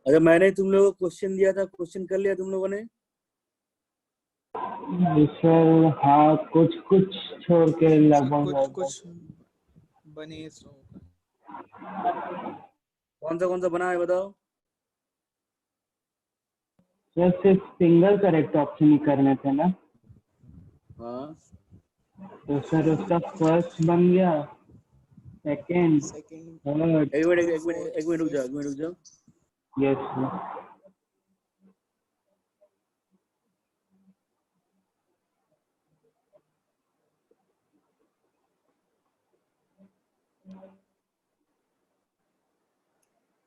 अच्छा, मैंने तुम लोगों को क्वेश्चन दिया था, क्वेश्चन कर लिया तुम लोगों ने? सर हाँ, कुछ कुछ छोड़ के लगभग कुछ कुछ बने सो। कौन सा बना है बताओ? सर सिर्फ सिंगल करेक्ट ऑप्शन ही करने थे ना? हाँ, तो सर उसका फर्स्ट बन गया, सेकंड, सेकंड, थर्ड। एक मिनट रुक जाओ, एक मिनट रुक जाओ। Yes sir.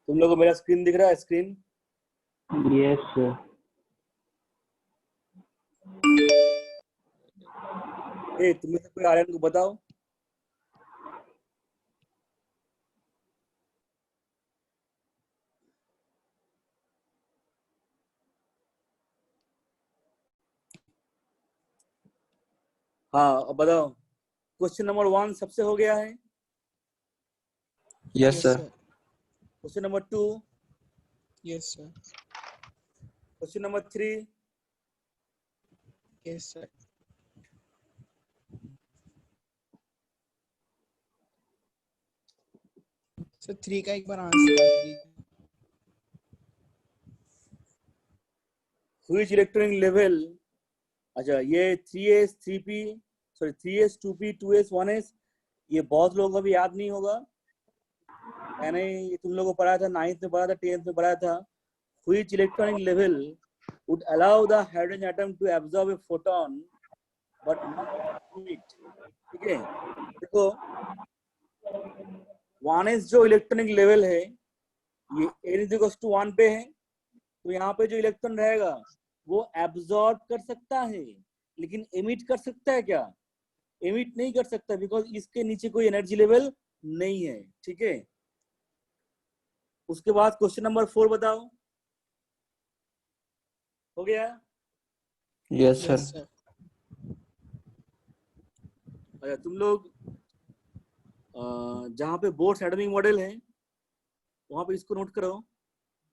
तुम लोगों को मेरा स्क्रीन दिख रहा है? Screen yes sir. तुम में से कोई आर्यन को बताओ। हाँ, अब बताओ। क्वेश्चन नंबर 1 सबसे हो गया है। Yes sir. Question number 2, yes sir. Question number 3, yes sir. Sir 3 का एक बार आंसर दीजिए। व्हिच इलेक्ट्रॉनिक लेवल, अच्छा ये 3s 3p sorry 3s 2p 2s 1s, ये बहुत लोगों को भी याद नहीं होगा। मैंने ये तुम लोगों को पढ़ाया था, 9th में पढ़ा था, 10th में पढ़ाया था। Which electronic level would allow the hydrogen atom to absorb a photon but not emit। ठीक है, देखो 1s जो इलेक्ट्रॉनिक लेवल है ये n=1 पे है, तो यहाँ पे जो इलेक्ट्रॉन रहेगा वो एब्जॉर्ब कर सकता है, लेकिन एमिट कर सकता है क्या? एमिट नहीं कर सकता, बिकॉज इसके नीचे कोई एनर्जी लेवल नहीं है। ठीक है, उसके बाद क्वेश्चन नंबर 4 बताओ। हो गया? Yes sir. अच्छा, तुम लोग जहाँ पे बोर्ड्स एटॉमिक मॉडल है वहां पे इसको नोट करो,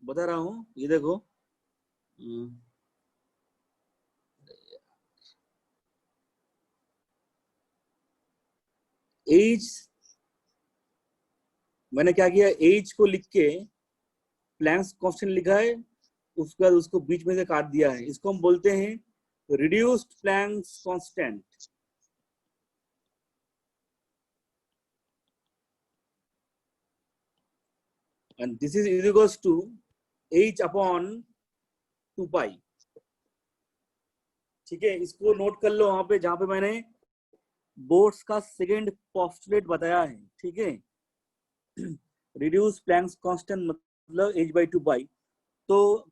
बता रहा हूँ। ये देखो, एज, मैंने क्या किया, एज को लिख के प्लैंक्स कांस्टेंट लिखा है, उसके बाद उसको बीच में से काट दिया है। इसको हम बोलते हैं reduced Planck's constant. And this is equals to h/2 pi. ठीक है, इसको नोट कर लो वहां पे जहां पे मैंने बोर्ड्स का सेकंड पोस्टुलेट बताया है। ठीक है, रिड्यूस प्लैंक्स कांस्टेंट मतलब h/2 पाई। तो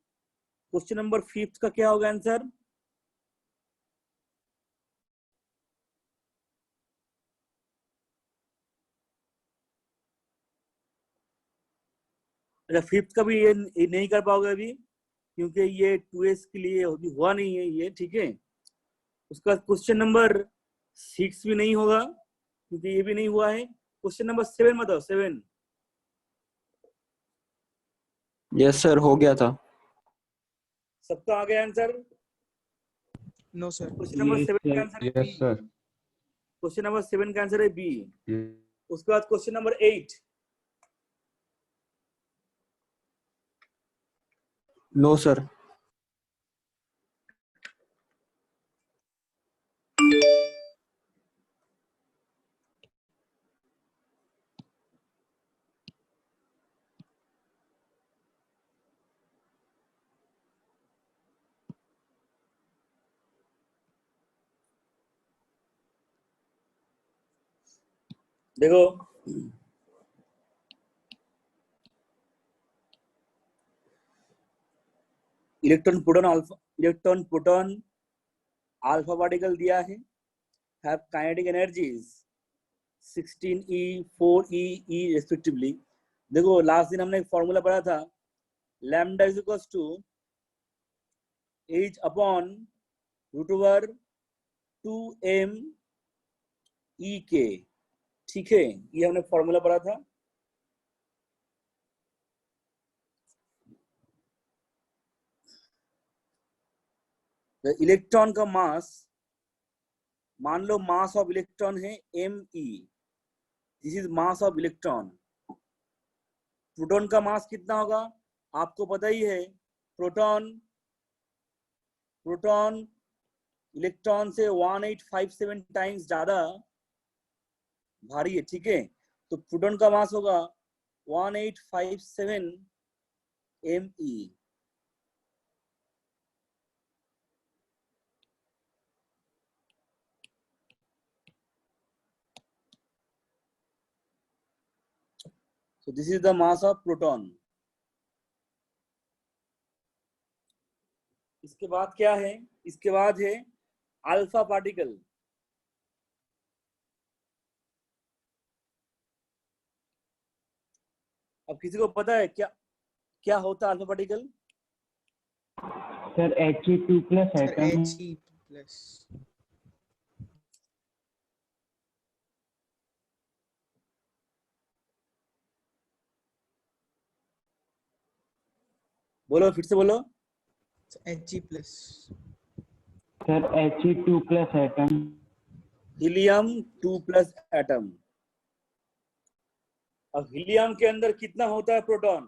क्वेश्चन नंबर 5 का क्या होगा आंसर? अच्छा, 5 का भी ये नहीं कर पाओगे अभी, क्योंकि ये 2s के लिए अभी हुआ नहीं है ये। ठीक है, उसका क्वेश्चन नंबर 6 भी नहीं होगा क्योंकि ये भी नहीं हुआ है। क्वेश्चन नंबर 7 बताओ। 7 यस सर, हो गया था। सबका आ गया answer? No sir. Question number 7 का आंसर है B. Yes sir. Question number 7 का आंसर है बी। उसके बाद क्वेश्चन नंबर 8। No sir. देखो, इलेक्ट्रॉन प्रोटॉन अल्फा पार्टिकल दिया है, have kinetic energies 16e 4e e respectively. देखो लास्ट दिन हमने एक फॉर्मूला पढ़ा था, lambda is equals to h/√2m e k। ठीक है, ये हमने फॉर्मूला पढ़ा था। इलेक्ट्रॉन का मास, मान लो मास ऑफ इलेक्ट्रॉन है me, this is mass of electron. Proton का मास कितना होगा आपको पता ही है, प्रोटॉन इलेक्ट्रॉन से 1857 टाइम्स ज्यादा भारी है, ठीक है। तो प्रोटॉन का मास होगा 1857 me। So this is the mass of proton। इसके बाद क्या है, इसके बाद है अल्फा पार्टिकल। अब किसी को पता है क्या क्या होता है alpha particle? Sir He2 plus sir atom. He plus. बोलो फिर से बोलो। He plus. Sir He2 plus atom. Helium 2 plus atom. अब हीलियम के अंदर कितना होता है प्रोटॉन?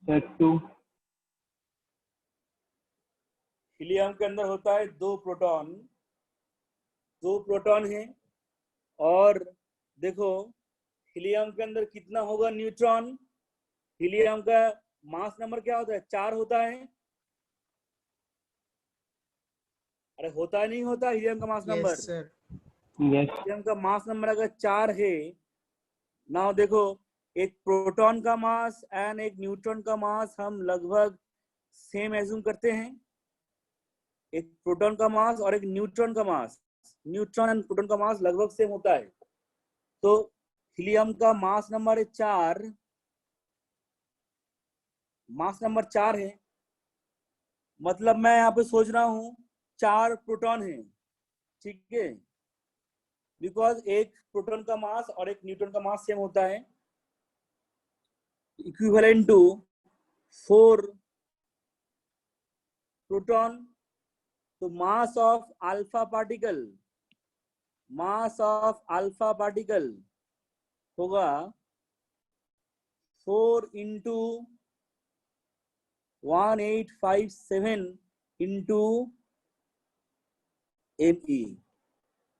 सर 2। हीलियम के अंदर होता है 2 प्रोटॉन, 2 प्रोटॉन है। और देखो हीलियम के अंदर कितना होगा न्यूट्रॉन? हीलियम का मास नंबर क्या होता है? 4 होता है। अरे होता है नहीं होता हीलियम का mass number? Yes sir. Yes. Helium का मास नंबर अगर 4 है, ना देखो एक प्रोटॉन का मास एंड एक न्यूट्रॉन का मास हम लगभग सेम एज्यूम करते हैं। एक प्रोटॉन का मास और एक न्यूट्रॉन का मास, न्यूट्रॉन एंड प्रोटॉन का मास लगभग सेम होता है। तो हीलियम का मास नंबर है 4, मास नंबर 4 है, मतलब मैं यहाँ पे सोच रहा हूँ 4 प्रोटॉन है, ठीक है। बिकॉज एक प्रोटॉन का मास और एक न्यूट्रॉन का मास सेम होता है, इक्विवेलेंट टू 4 प्रोटॉन। तो mass of alpha particle, mass of alpha particle होगा 4 इंटू 1857 इंटू me।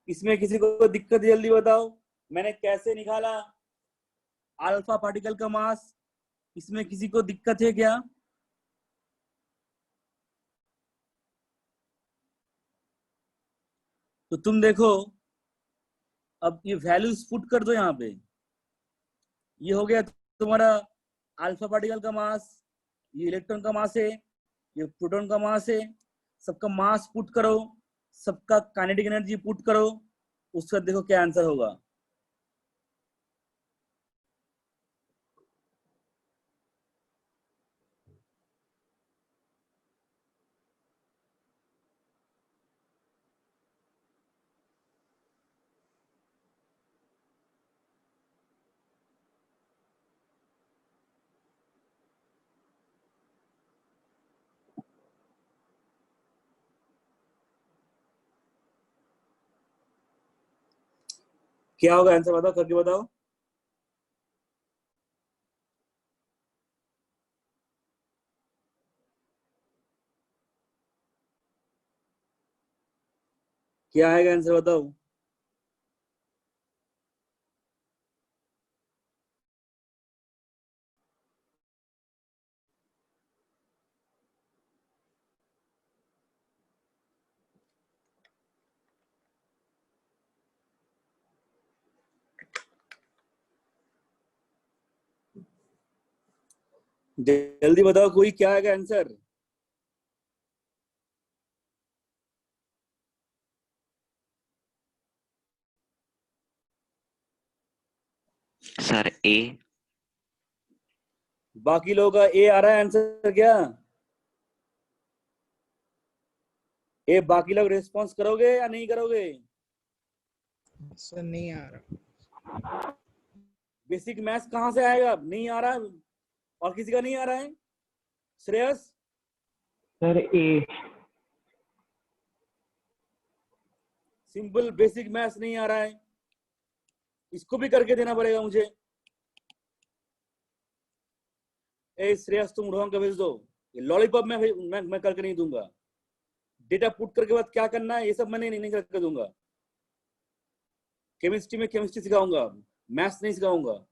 इसमें किसी को दिक्कत जल्दी बताओ, मैंने कैसे निकाला अल्फा पार्टिकल का मास? इसमें किसी को दिक्कत है क्या? तो तुम देखो, अब ये वैल्यूज पुट कर दो यहाँ पे। ये हो गया तुम्हारा अल्फा पार्टिकल का मास, ये इलेक्ट्रॉन का मास है, ये प्रोटॉन का मास है। सबका मास पुट करो, सबका काइनेटिक एनर्जी पुट करो, उसका देखो क्या आंसर होगा। क्या होगा आंसर बताओ, करके बताओ। क्या आएगा आंसर बताओ। जल्दी बताओ कोई, क्या आएगा आंसर? सर ए। बाकी लोगों का ए आ रहा है आंसर क्या? ए बाकी लोग रिस्पॉन्स करोगे या नहीं करोगे? सर नहीं आ रहा। बेसिक मैथ्स कहाँ से आएगा? नहीं आ रहा है और किसी का नहीं आ रहा है? श्रेयस सर ए। सिंपल बेसिक मैथ्स नहीं आ रहा है, इसको भी करके देना पड़ेगा मुझे। ए श्रेयस तुम रोहन का भेज दो, ये लॉलीपॉप मैं करके नहीं दूंगा। डेटा पुट करके बाद क्या करना है ये सब मैं नहीं करके दूंगा। केमिस्ट्री में केमिस्ट्री सिखाऊंगा, मैथ्स नहीं सिखाऊंगा।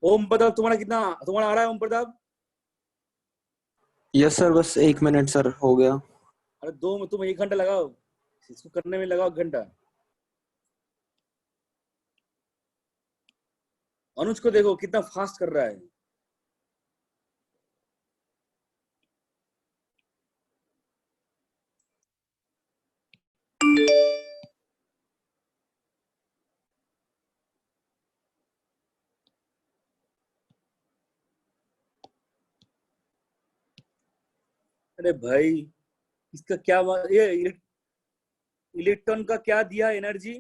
ओम प्रताप तुम्हारा आ रहा है ओम प्रताप? यस सर, बस 1 मिनट सर, हो गया। अरे दो में तुम 1 घंटा लगाओ, इसको करने में लगाओ 1 घंटा। अनुज को देखो कितना फास्ट कर रहा है। अरे भाई इसका क्या ये इलेक्ट्रॉन का क्या दिया एनर्जी,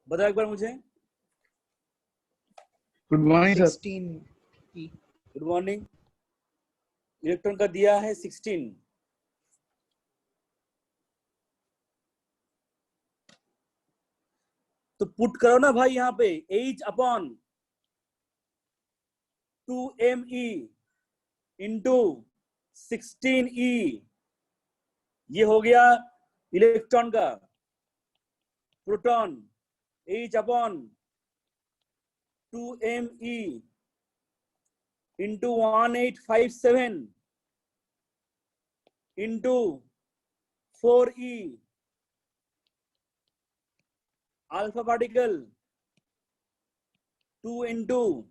बताओ एक बार मुझे। Good morning sir. 16 E. Good morning. Electron का दिया है 16। तो पुट करो ना भाई यहाँ पे H/2me इंटू 16e। ये हो गया इलेक्ट्रॉन का। Proton H/2me into 1857 into 4e। Alpha particle 2 into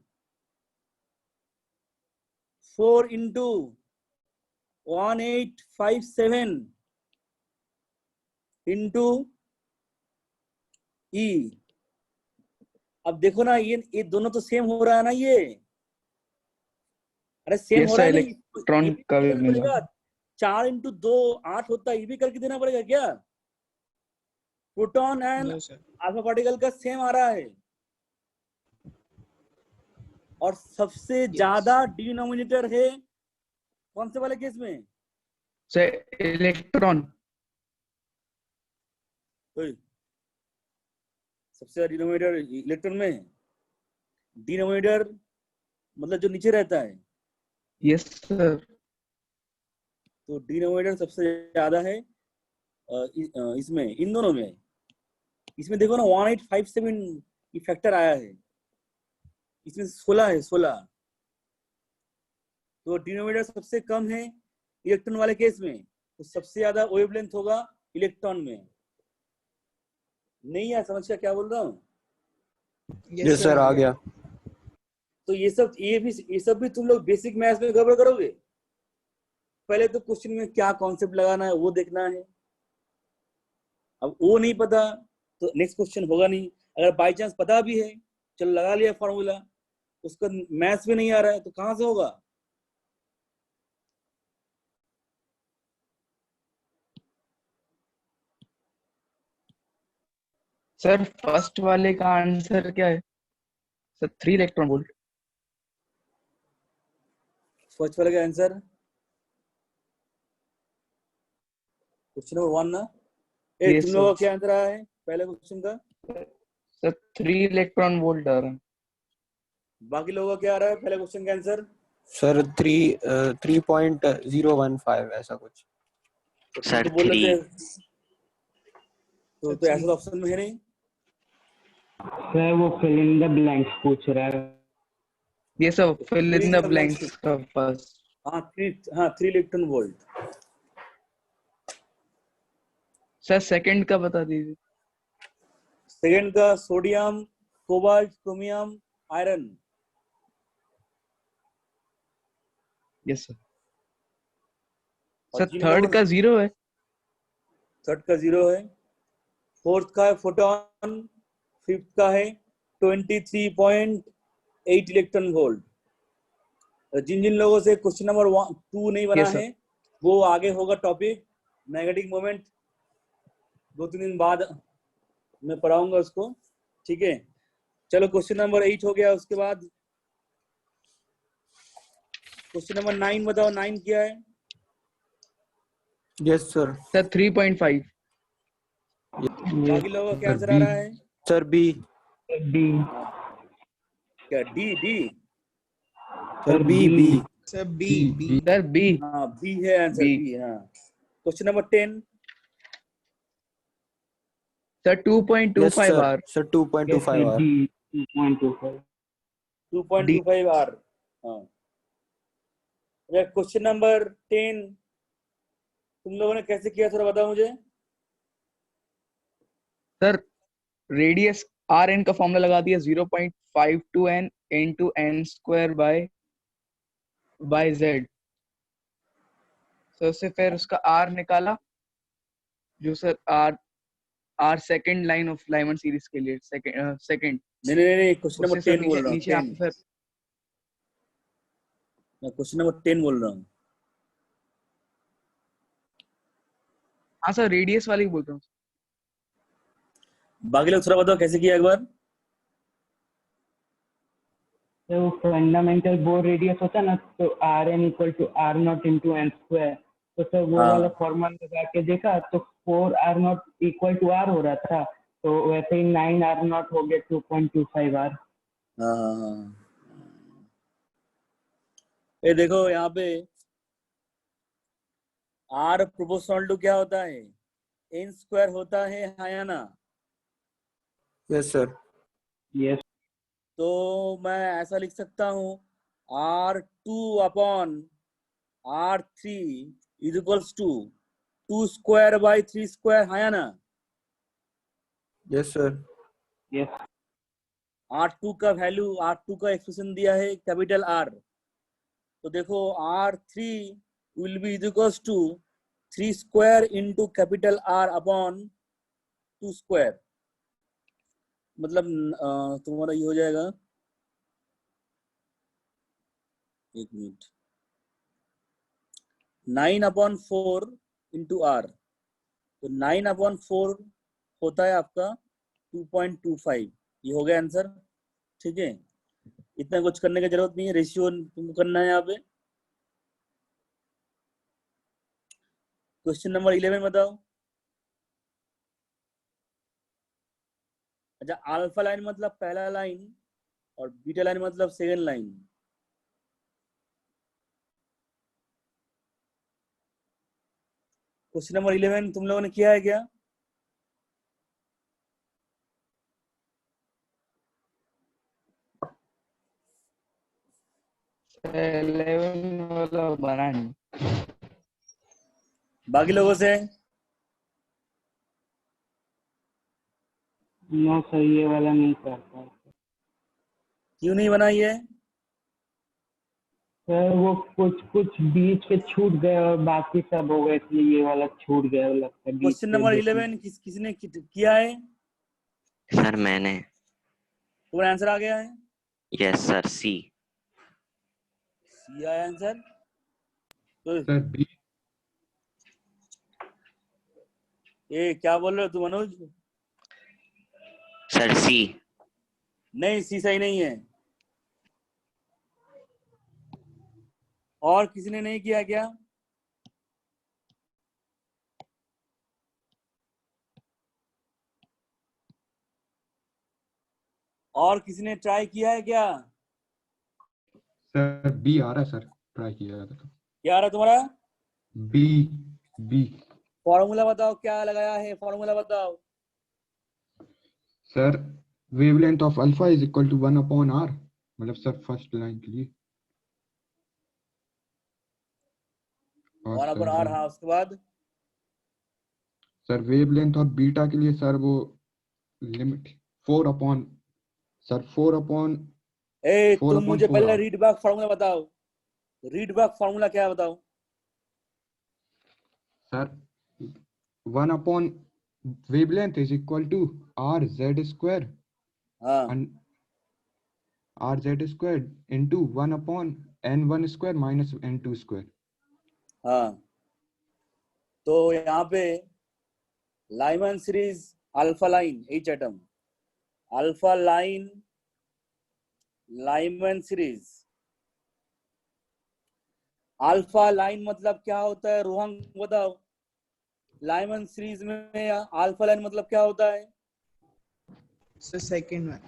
4 into 1857 into e. अब देखो ना ये दोनों तो सेम हो रहा है ना ये। अरे सेम Yes, हो रहा है sir, ना, इलेक्ट्रॉन ये भी का भी करना मिला। पड़ेगा। 4 इंटू 2 8 होता है, ये भी करके देना पड़ेगा क्या? Proton and No sir. Alpha particle का सेम आ रहा है, और सबसे ज्यादा डिनोमिनेटर है कौन से वाले केस में? Sir electron. ओए, सबसे ज्यादा डिनोमिनेटर इलेक्ट्रॉन में है। डिनोमिनेटर मतलब जो नीचे रहता है, यस सर। तो डिनोमिनेटर सबसे ज्यादा है इसमें, इन दोनों में। इसमें देखो ना 1857 ये फैक्टर आया है, इसमें 16 है 16। तो डिनोमिनेटर सबसे कम है इलेक्ट्रॉन वाले केस में, तो सबसे ज्यादा वेवलेंथ होगा इलेक्ट्रॉन में। नहीं है समझ क्या बोल रहा हूँ? यस सर, आ गया। तो ये सब भी तुम लोग बेसिक मैथ्स में गड़बड़ करोगे। पहले तो क्वेश्चन में क्या कॉन्सेप्ट लगाना है वो देखना है। अब वो नहीं पता तो नेक्स्ट क्वेश्चन होगा नहीं। अगर बाय चांस पता भी है, चलो लगा लिया फॉर्मूला, उसका मैथ्स में नहीं आ रहा है तो कहां से होगा? सर फर्स्ट वाले का आंसर क्या है सर? 3 electron volt. फर्स्ट वाले का आंसर क्वेश्चन नंबर 1 ना? Yes, तुम लोगों का sir. क्या आंसर आया है पहले क्वेश्चन का? सर 3 इलेक्ट्रॉन वोल्ट आ रहा है। बाकी लोगों का क्या आ रहा है पहले क्वेश्चन का आंसर? सर 3.015 ऐसा कुछ। तो तुम सर तो बोल रहे 3। थे तो ऐसा ऑप्शन में है नहीं। सर वो फिल इन द ब्लैंक्स पूछ रहा है। ये सब फिल इन द ब्लैंक्स का फर्स्ट। हाँ 3 इलेक्ट्रॉन वोल्ट। सर सेकंड का बता दीजिए। सेकंड का sodium, cobalt, chromium, iron. Yes sir. और सर जिन थर्ड लोगों का 0 है। थर्ड का 0 है। फोर्थ का है फोटोन। फिफ्थ का है 23.8 इलेक्ट्रॉन वोल्ट। जिन जिन लोगों से क्वेश्चन नंबर 2 नहीं बना Yes, sir. है वो आगे होगा टॉपिक मैग्नेटिक मोमेंट, 2-3 दिन बाद मैं पढ़ाऊंगा उसको, ठीक है? चलो क्वेश्चन नंबर 8 हो गया। उसके बाद क्वेश्चन नंबर 9 बताओ, 9 क्या है? Yes sir. सर 3.5। बाकी लोगों का क्या आंसर आ रहा है? Sir B. डी। क्या D? D? Sir B B. Sir B sir B. हाँ बी है आंसर, B। बी। हाँ question number 10। Sir 2.25 yes sir. R. Sir 2.25 R. D 2.25। 2.25 R. हाँ। क्वेश्चन नंबर 10 तुम लोगों ने कैसे किया थोड़ा बताओ मुझे। सर रेडियस आर एन का फॉर्मूला लगा दिया 0.52 n into N square by Z. तो उससे फिर उसका आर निकाला, जो sir R second line of Lyman series के लिए सेकंड। नहीं नहीं नहीं, क्वेश्चन नंबर उससे सर 10 बोल नीचे रहा हूँ, नीचे 10। आपको फिर। मैं क्वेश्चन नंबर 10 बोल रहा हूँ। हाँ सर रेडियस वाली बोल रहा हूँ। बाकी लोग थोड़ा बताओ कैसे किया एक बार। तो फंडामेंटल बोर रेडियस होता है ना, तो R N equal to R naught into N square. तो सर वो वाला हाँ फॉर्मूला लगा के देखा तो 4 R naught equal to R हो रहा था, तो वैसे ही 9 आर नॉट हो गया 2.25 आर। हाँ हाँ हाँ। ये देखो यहाँ पे आर प्रोपोर्शनल टू क्या होता है? एन स्क्वायर होता है, हाँ या ना? Yes sir. यस। तो मैं ऐसा लिख सकता हूँ, R2/R3 is equals to 2 square by 3 square, हाँ या ना? Yes sir. यस। R2 का वैल्यू, R2 का एक्सप्रेशन दिया है कैपिटल R। तो देखो R3 will be is equals to 3 square into capital R upon 2 square. मतलब तुम्हारा ये हो जाएगा, एक मिनट, 9/4 इंटू R। तो 9/4 होता है आपका 2.25। ये हो गया आंसर। ठीक है, इतना कुछ करने की जरूरत नहीं है, रेशियो तुमको करना है यहाँ पे। क्वेश्चन नंबर 11 बताओ। अच्छा, अल्फा लाइन मतलब पहला लाइन और बीटा लाइन मतलब सेकंड लाइन। क्वेश्चन नंबर 11 तुम लोगों ने किया है क्या? सर 11 वाला बना नहीं। बाकी लोगों से? नो सर, ये वाला नहीं करता। क्यों नहीं बनाई है? सर वो कुछ कुछ बीच के छूट गए और बाकी सब हो गए, इसलिए ये वाला छूट गया लगता है बीच क्वेश्चन के नंबर 2-3। 11 किसने किया है? सर मैंने। तुम्हारा आंसर आ गया है? Yes sir C. सी आया आंसर। तो सर बी। ये क्या बोल रहे हो तुम अनुज? सर सी। नहीं, सी सही नहीं है। और किसी ने नहीं किया क्या? और किसी ने ट्राई किया है क्या? सर बी आ रहा है सर, ट्राई किया था। क्या आ रहा है तुम्हारा? बी। बी। फॉर्मूला बताओ, क्या लगाया है, फॉर्मूला बताओ। Sir wavelength of alpha is equal to 1/r, मतलब सर फर्स्ट लाइन के लिए। और वन अपॉन आर, हाँ। उसके बाद सर वेवलेंथ और बीटा के लिए सर वो लिमिट 4/, सर 4/, तुम मुझे पहले 4/4r। रीड बैक फॉर्मूला बताओ। रीड बैक फॉर्मूला क्या है बताओ। Sir 1/, wavelength is equal to rz square हाँ and rz square into 1/n1 square minus n2 square। हाँ। तो यहाँ पे Lyman series alpha line, H atom, alpha line Lyman series. Alpha line मतलब क्या होता है रोहन बताओ। लाइमन सीरीज में अल्फा लाइन मतलब क्या होता है? So second one.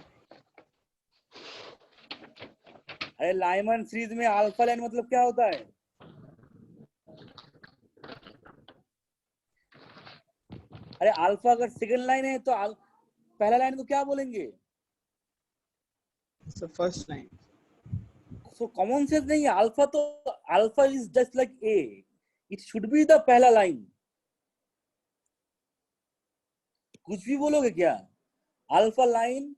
अरे लाइमन सीरीज में अल्फा लाइन मतलब क्या होता है? अरे अल्फा अगर सेकंड लाइन है तो पहला लाइन को क्या बोलेंगे? So first line. So common sense नहीं है। अल्फा तो alpha is just like a, it should be the पहला लाइन। कुछ भी बोलोगे क्या? अल्फा लाइन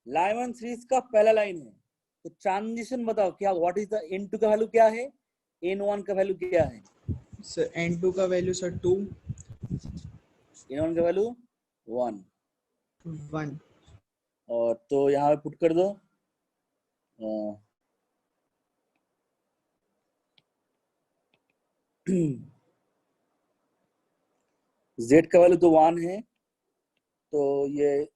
लाइमन सीरीज का पहला लाइन है। तो ट्रांजिशन बताओ क्या, व्हाट इज द n2 का वैल्यू क्या है, n1 का वैल्यू क्या है? So n2 का वैल्यू सर 2, n1 का वैल्यू 1। 1. और तो यहाँ पे पुट कर दो z का वैल्यू तो 1 है, तो ये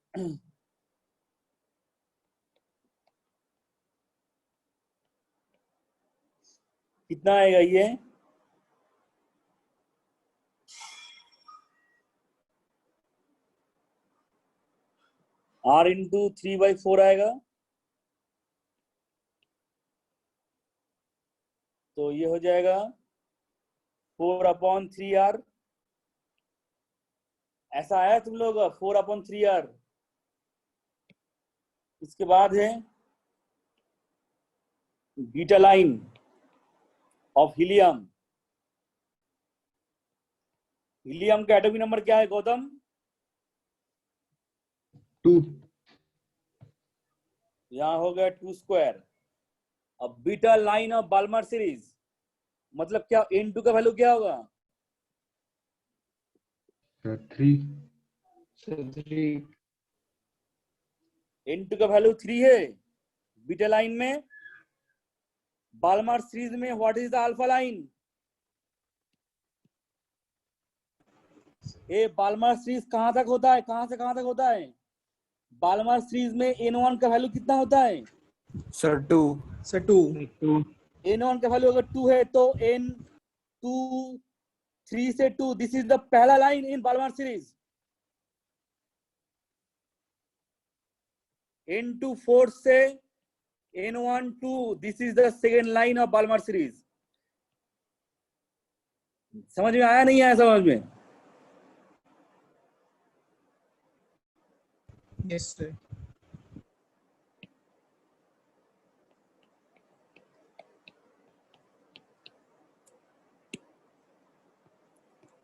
कितना आएगा ये? r इंटू 3/4 आएगा। तो ये हो जाएगा 4/3r। ऐसा आया तुम लोग 4/3r। इसके बाद है beta line of helium. Helium का एटॉमिक नंबर क्या है गौतम? 2. यहाँ हो गया 2²। अब beta line of Balmer series मतलब क्या, n2 का वैल्यू क्या होगा? Sir 3. So 3. n2 का वैल्यू 3 है बीटा लाइन में। बाल्मर सीरीज में what is the alpha line? ये बाल्मर सीरीज कहां तक होता है, कहां से कहां तक होता है? बाल्मर सीरीज में n1 का वैल्यू कितना होता है? Sir 2. So 2. 2. n1 का वैल्यू अगर 2 है तो n2 3 से 2, दिस इज द पहला line in Balmer series. n2 4 से n1 2, this is the second line of Balmer series. समझ में आया नहीं आया समझ में? Yes sir.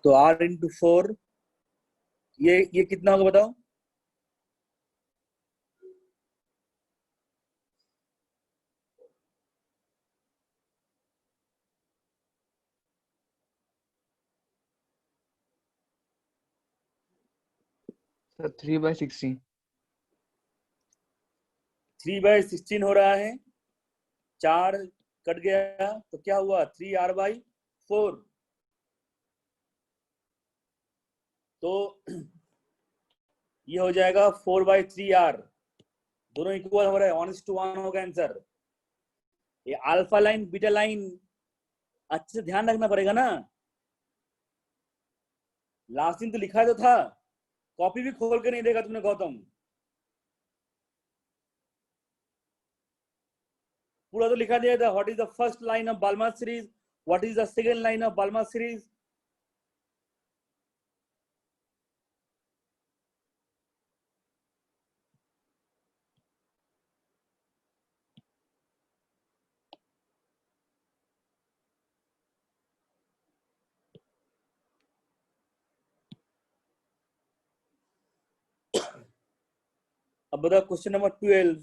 तो r इंटू 4 ये कितना होगा बताओ? So 3/16. 3/16 हो रहा है। 4 कट गया तो क्या हुआ? 3r/4। तो ये हो जाएगा 4/3r। दोनों इक्वल हो रहे हैं, 1:1 होगा आंसर। ये अल्फा लाइन बीटा लाइन अच्छे से ध्यान रखना पड़ेगा ना। लास्ट दिन तो लिखा तो था, कॉपी भी खोल के नहीं देगा तुमने गौतम। पूरा तो लिखा दिया था, what is the first line of Balmer series, what is the second line of Balmer series. अब बता क्वेश्चन नंबर 12।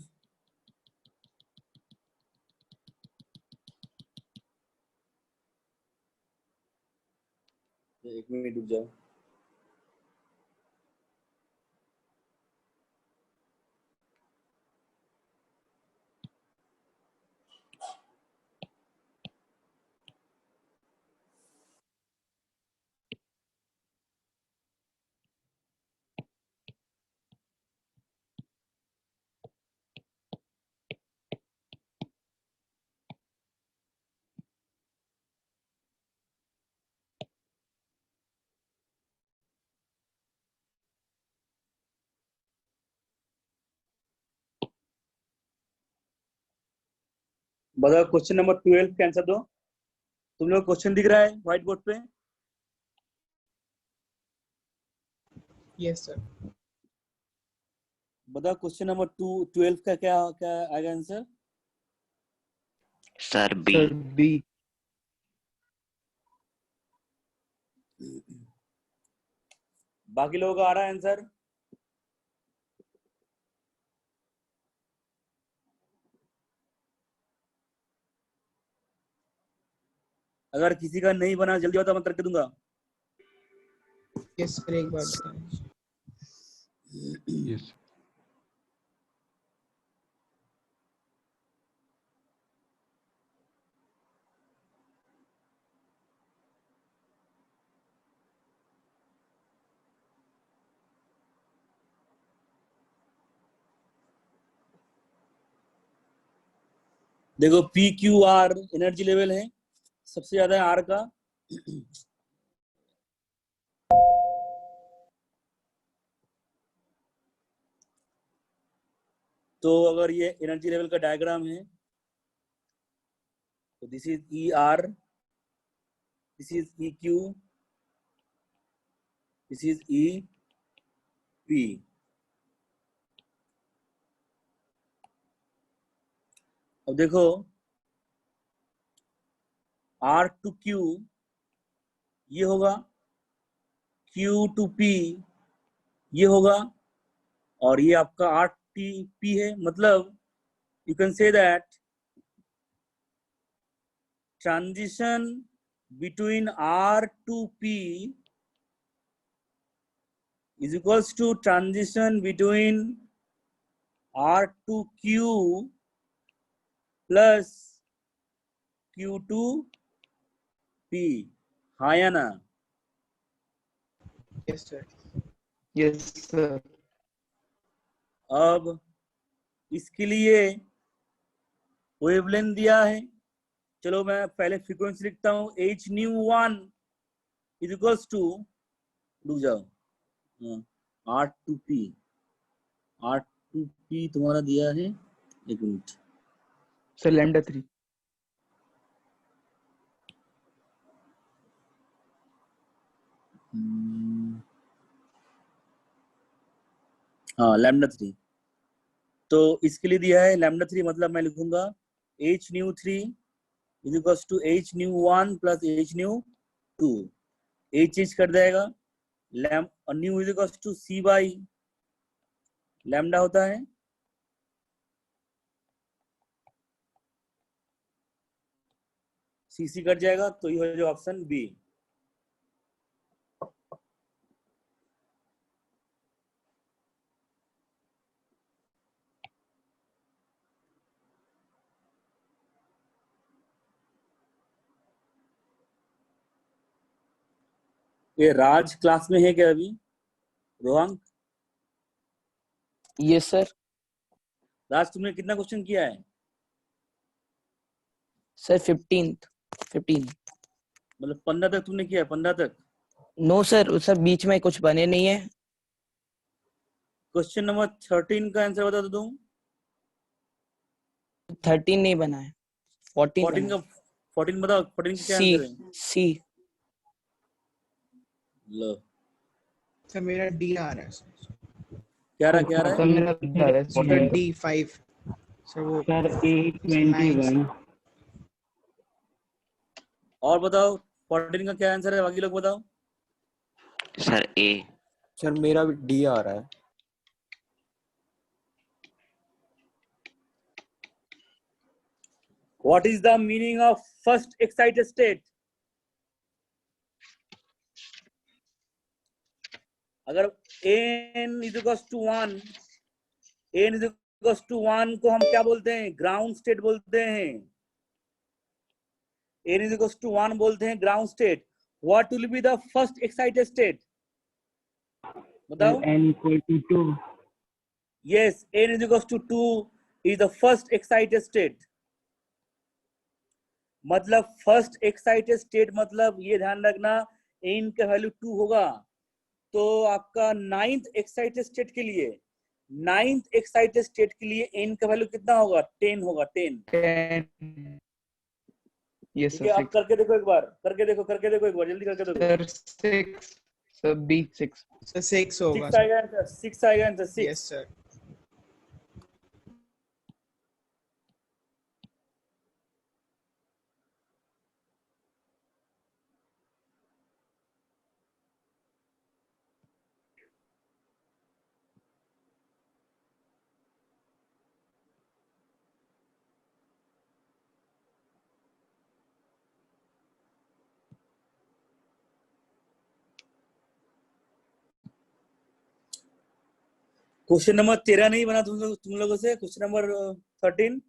एक मिनट रुक जाओ। बताओ क्वेश्चन नंबर 12 का आंसर दो। तुम लोग क्वेश्चन दिख रहा है व्हाइट बोर्ड पे? Yes, sir. बताओ क्वेश्चन नंबर 12 का क्या क्या आएगा answer? Sir B. Sir B. बाकी लोगों का आ रहा है आंसर? अगर किसी का नहीं बना जल्दी बताओ, मैं करके दूंगा। Yes, sir. एक बार बताएं। Yes. देखो P Q R energy level है, सबसे ज्यादा है आर का। तो अगर ये एनर्जी लेवल का डायग्राम है तो this is E R, this is E Q, this is E P. अब देखो आर टू क्यू ये होगा, क्यू टू पी ये होगा, और ये आपका आर टी पी है। मतलब you can say that transition between R to P is equals to transition between R to Q plus Q to P। हाँ या ना? Yes, sir. Yes sir. अब इसके लिए वेवलेंथ दिया है, चलो मैं पहले फ्रीक्वेंसी लिखता हूँ। H nu 1 is equals to, रुक जाओ, R to P, R to P तुम्हारा दिया है, एक मिनट। Sir lambda 3। हाँ लैम्डा 3। तो इसके लिए दिया है लैम्डा 3, मतलब मैं लिखूंगा H nu 3 is equals to H nu 1 plus H nu 2। H कर जाएगा, लैम nu is equals to C by lambda होता है, CC कट जाएगा, तो ये हो जाएगा ऑप्शन बी। ये राज क्लास में है क्या अभी? रोहंग, यस सर। राज तुमने कितना क्वेश्चन किया है? सर 15 मतलब 15 तक तुमने किया है? 15 तक? नो सर, सर बीच में कुछ बने नहीं है। क्वेश्चन नंबर 13 का आंसर बता दो तुम। 13 नहीं बना है, 14 14 का 14 बताओ, 14 का क्या सी आंसर है? सी। लो सर मेरा डी आ रहा है सर। क्या रहा सर है? मेरा सर डी 5 सर, वो सर A21। और बताओ 14 का क्या आंसर है, बाकी लोग बताओ। सर ए। सर मेरा भी डी आ रहा है। What is the meaning of first excited state? अगर n is equals to 1, n is equals to 1 को हम क्या बोलते हैं? ग्राउंड स्टेट बोलते हैं। n is equals to 1 बोलते हैं ground state. What will be the first excited state? बताओ। N equal to 2। Yes, n is equals to 2 is the first excited state। मतलब फर्स्ट एक्साइटेड स्टेट, मतलब ये ध्यान रखना n का वैल्यू 2 होगा, तो आपका 9th एक्साइटेड स्टेट के लिए नाइन्थ एक्साइटेड स्टेट के लिए n का वैल्यू कितना होगा? 10 होगा, 10। 10 yes ठीक है, sir आप करके देखो एक बार, करके देखो एक बार, जल्दी करके देखो। sir 6 sir B 6 सर 6 होगा 6 आएगा आंसर, 6 आएगा answer, 6। Yes sir. Question number 13 नहीं बना तुम लोगों से? क्वेश्चन नंबर 13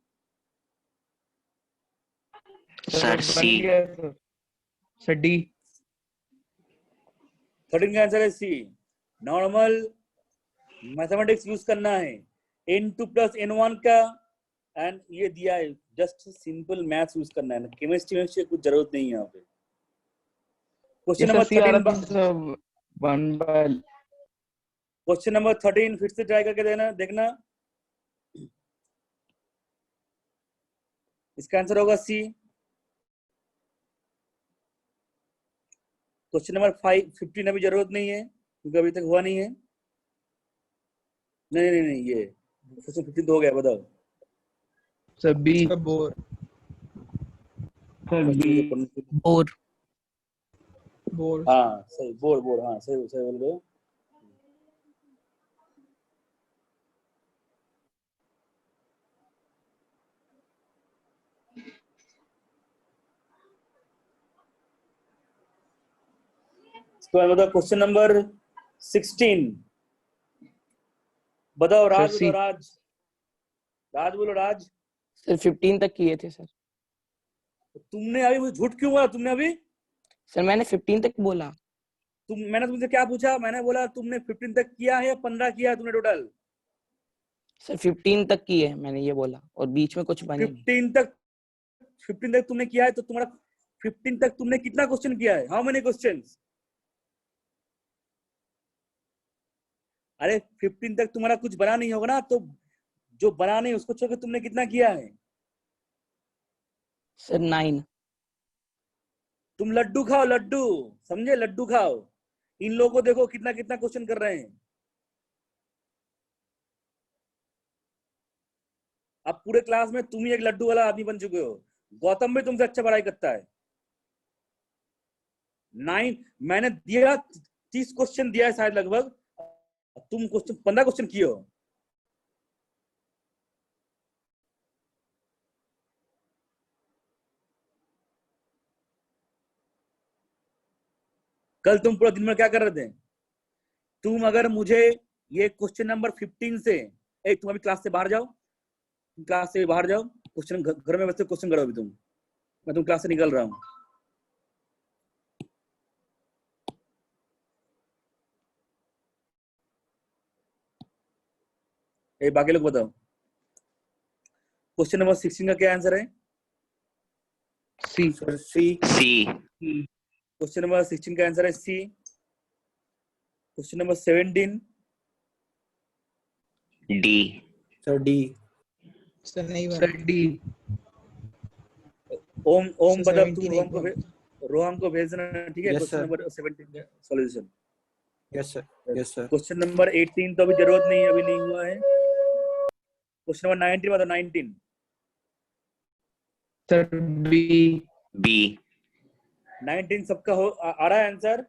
सर सी। सर D 13 का आंसर है सी। नॉर्मल मैथमेटिक्स यूज करना है, n2 प्लस n1 का, एंड ये दिया है, जस्ट सिंपल मैथ्स यूज करना है, केमिस्ट्री में से कुछ जरूरत नहीं है यहाँ पे। Question number 13, 1 by question number 13 फिर से ट्राई करके देना, देखना। इसका आंसर होगा सी। क्वेश्चन नंबर 15 अभी जरूरत नहीं है क्योंकि अभी तक हुआ नहीं है। नहीं, ये क्वेश्चन 15 तो हो गया, बताओ। sir B sir Bohr sir B Bohr. Bohr हाँ सही, बोर, हाँ सही बोल रहे हो। इसके बाद बताओ क्वेश्चन नंबर 16, बताओ राज, C. बताओ राज बोलो राज। सर 15 तक किए थे सर। तुमने अभी मुझे झूठ क्यों बोला? तुमने अभी सर मैंने 15 तक बोला। मैंने तुमसे क्या पूछा? मैंने बोला तुमने 15 तक किया है या 15 किया है तुमने टोटल? सर 15 तक किए हैं मैंने, ये बोला, और बीच में कुछ बने नहीं। 15 तक तुमने किया है, तो तुम्हारा 15 तक तुमने कितना क्वेश्चन किया है? How many questions? अरे 15 तक तुम्हारा कुछ बना नहीं होगा ना, तो जो बना नहीं उसको छोड़ के तुमने कितना किया है? सर 9। तुम लड्डू खाओ, लड्डू, समझे? लड्डू खाओ। इन लोगों को देखो कितना कितना क्वेश्चन कर रहे हैं। अब पूरे क्लास में तुम ही एक लड्डू वाला आदमी बन चुके हो। गौतम भी तुमसे अच्छा पढ़ाई करता है। 9 मैंने दिया, 30 क्वेश्चन दिया है शायद लगभग, तुम क्वेश्चन 15 क्वेश्चन किए हो। कल तुम पूरा दिन में क्या कर रहे थे? तुम अगर मुझे ये क्वेश्चन नंबर 15 से, तुम अभी क्लास से बाहर जाओ, क्लास से बाहर जाओ, क्वेश्चन घर में बच्चे क्वेश्चन करो अभी तुम, मैं तुम क्लास से निकल रहा हूँ। बाकी लोग बताओ क्वेश्चन नंबर 16 का क्या आंसर है? C sir C. C. Question number 16 का आंसर है C. Question number 17 D. Sir D. Sir नहीं सर बना। D ओम सर बता, 17 तुम एक बार रोहन को भेजना, ठीक है? Yes, question sir. नंबर 17 का solution. Yes sir. Question number 18 तो अभी जरूरत नहीं है, अभी नहीं हुआ है। क्वेश्चन नंबर 19 बताओ, 19। sir B B. 19 सबका आ रहा है आंसर?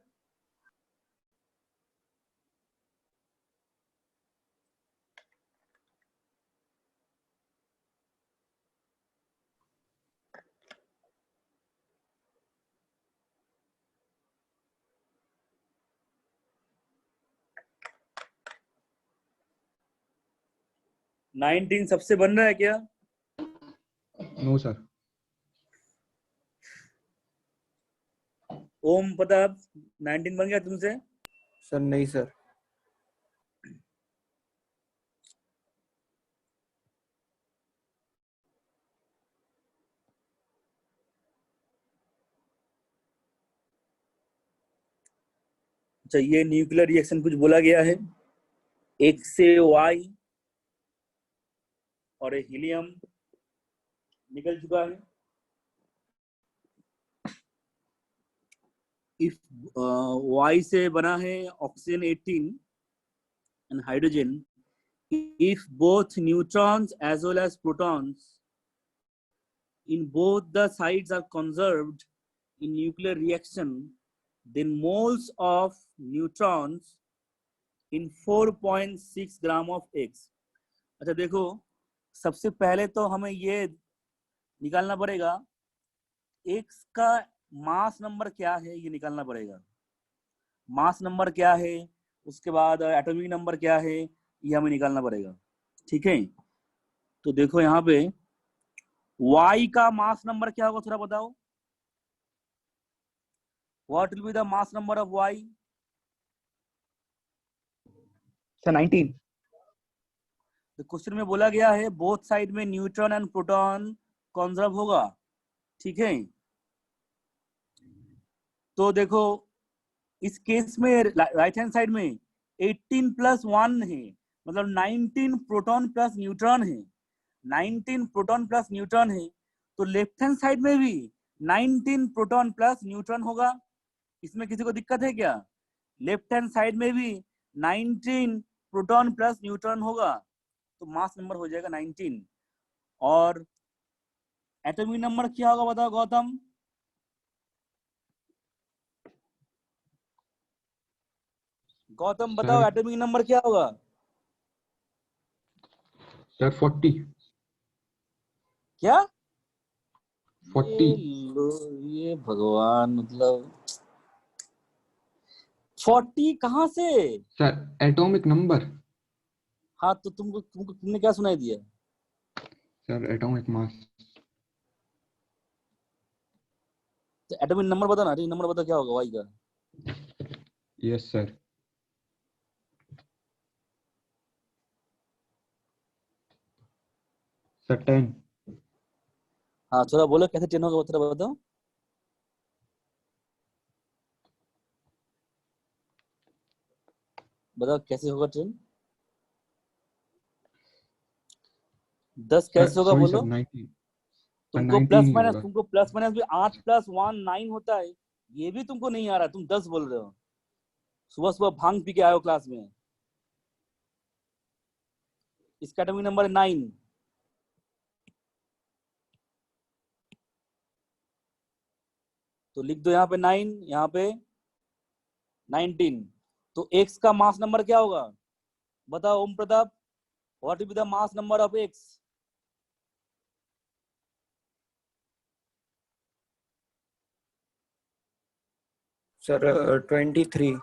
नाइनटीन सबसे बन रहा है क्या? No sir. ओम पता 19 बन गया तुमसे? सर नहीं सर। अच्छा, ये न्यूक्लियर रिएक्शन कुछ बोला गया है, X से Y और ये हीलियम निकल चुका है। इफ Y से बना है oxygen 18 and hydrogen, if both neutrons as well as protons in both the sides are conserved in nuclear reaction, then moles of neutrons in 4.6 gram of X। अच्छा देखो, सबसे पहले तो हमें ये निकालना पड़ेगा X का मास नंबर क्या है, ये निकालना पड़ेगा। मास नंबर क्या है, उसके बाद एटॉमिक नंबर क्या है, ये हमें निकालना पड़ेगा। ठीक है, तो देखो यहाँ पे Y का मास नंबर क्या होगा, थोड़ा बताओ। What will be the mass number of Y? Sir 19। तो क्वेश्चन में बोला गया है बोथ साइड में न्यूट्रॉन एंड प्रोटॉन कंजर्व होगा। ठीक है, तो देखो इस केस में राइट हैंड साइड में 18 प्लस 1 है, मतलब 19 प्रोटॉन प्लस न्यूट्रॉन है। 19 प्रोटॉन प्लस न्यूट्रॉन है, तो लेफ्ट हैंड साइड में भी 19 प्रोटॉन प्लस न्यूट्रॉन होगा। इसमें किसी को दिक्कत है क्या? लेफ्ट हैंड साइड में भी 19 प्रोटॉन प्लस न्यूट्रॉन होगा, तो मास नंबर हो जाएगा 19। और एटॉमिक नंबर क्या होगा बताओ गौतम। गौतम बताओ सर एटॉमिक नंबर क्या होगा। सर 40। क्या 40 ये भगवान, मतलब 40 कहाँ से? Sir atomic number. हाँ तो तुमने क्या सुनाई दिया? Sir atomic mass. तो एटॉमिक नंबर बता ना, एटॉमिक नंबर बता क्या होगा वाई का। Yes sir. सर 10। हाँ थोड़ा बोलो कैसे 10 होगा, थोड़ा बताओ। बताओ कैसे होगा 10? 10 सर कैसे होगा सॉरी बोलो। सर 19। सर तुमको 19 प्लस ही माइनस, होगा। तुमको प्लस माइनस भी 8 प्लस 1 9 होता है, ये भी तुमको नहीं आ रहा, तुम 10 बोल रहे हो। सुबह सुबह भांग पी के आए हो क्लास में। इसका एटॉमिक नंबर है 9। तो लिख दो यहाँ पे 9, यहाँ पे 19। तो एक्स का मास नंबर क्या होगा बताओ Om Pratap. What will be the mass number of X? Sir 23।